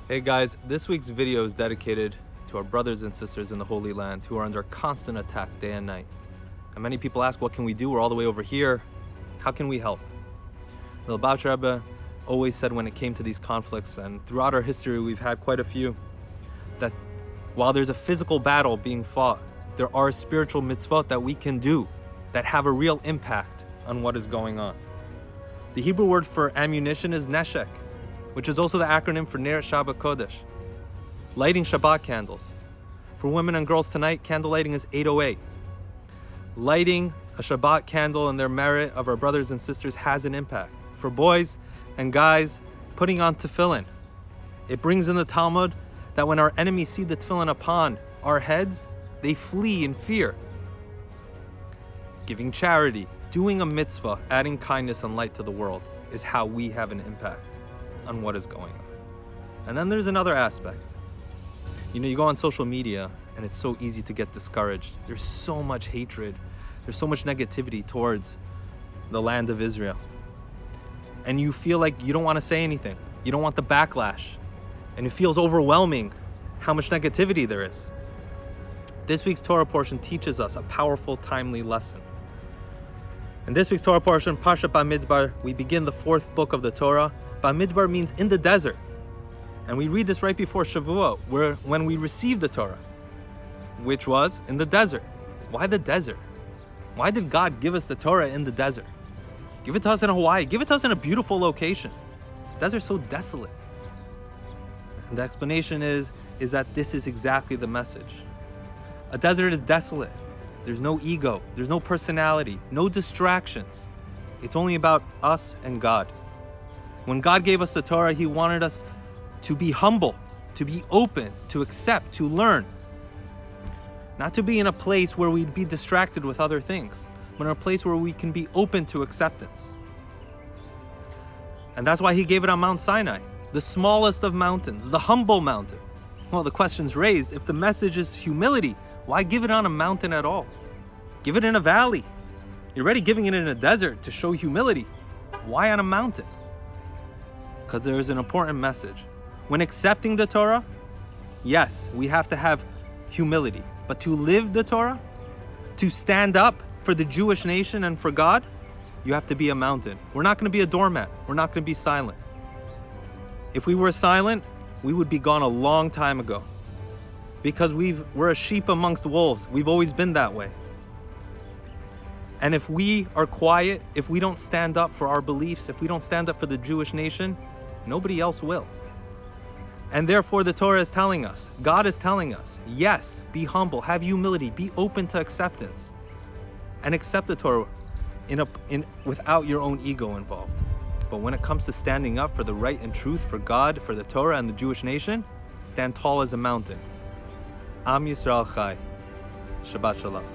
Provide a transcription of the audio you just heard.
Hey guys, this week's video is dedicated to our brothers and sisters in the Holy Land who are under constant attack day and night. And many people ask, what can we do? We're all the way over here. How can we help? The Lubavitcher Rebbe always said when it came to these conflicts, and throughout our history we've had quite a few, that while there's a physical battle being fought, there are spiritual mitzvot that we can do that have a real impact on what is going on. The Hebrew word for ammunition is neshek, which is also the acronym for Ner Shabbat Kodesh, lighting Shabbat candles. For women and girls tonight, candle lighting is 808. Lighting a Shabbat candle in their merit of our brothers and sisters has an impact. For boys and guys, putting on tefillin. It brings in the Talmud that when our enemies see the tefillin upon our heads, they flee in fear. Giving charity, doing a mitzvah, adding kindness and light to the world is how we have an impact on what is going on. And then there's another aspect. You go on social media and it's so easy to get discouraged. There's so much hatred. There's so much negativity towards the land of Israel. And you feel like you don't want to say anything. You don't want the backlash. And it feels overwhelming how much negativity there is. This week's Torah portion teaches us a powerful, timely lesson. In this week's Torah portion, Parshat Bamidbar, we begin the fourth book of the Torah. Bamidbar means in the desert. And we read this right before Shavuot, when we received the Torah, which was in the desert. Why the desert? Why did God give us the Torah in the desert? Give it to us in Hawaii. Give it to us in a beautiful location. The desert's so desolate. And the explanation is that this is exactly the message. A desert is desolate. There's no ego. There's no personality. No distractions. It's only about us and God. When God gave us the Torah, He wanted us to be humble, to be open, to accept, to learn. Not to be in a place where we'd be distracted with other things, but in a place where we can be open to acceptance. And that's why He gave it on Mount Sinai, the smallest of mountains, the humble mountain. Well, the question's raised, if the message is humility, why give it on a mountain at all? Give it in a valley. You're already giving it in a desert to show humility. Why on a mountain? Because there is an important message. When accepting the Torah, yes, we have to have humility. But to live the Torah, to stand up for the Jewish nation and for God, you have to be a mountain. We're not going to be a doormat. We're not going to be silent. If we were silent, we would be gone a long time ago. Because we're a sheep amongst wolves. We've always been that way. And if we are quiet, if we don't stand up for our beliefs, if we don't stand up for the Jewish nation, nobody else will. And therefore the Torah is telling us, God is telling us, yes, be humble, have humility, be open to acceptance, and accept the Torah without your own ego involved. But when it comes to standing up for the right and truth, for God, for the Torah and the Jewish nation, stand tall as a mountain. Am Yisrael Chai. Shabbat Shalom.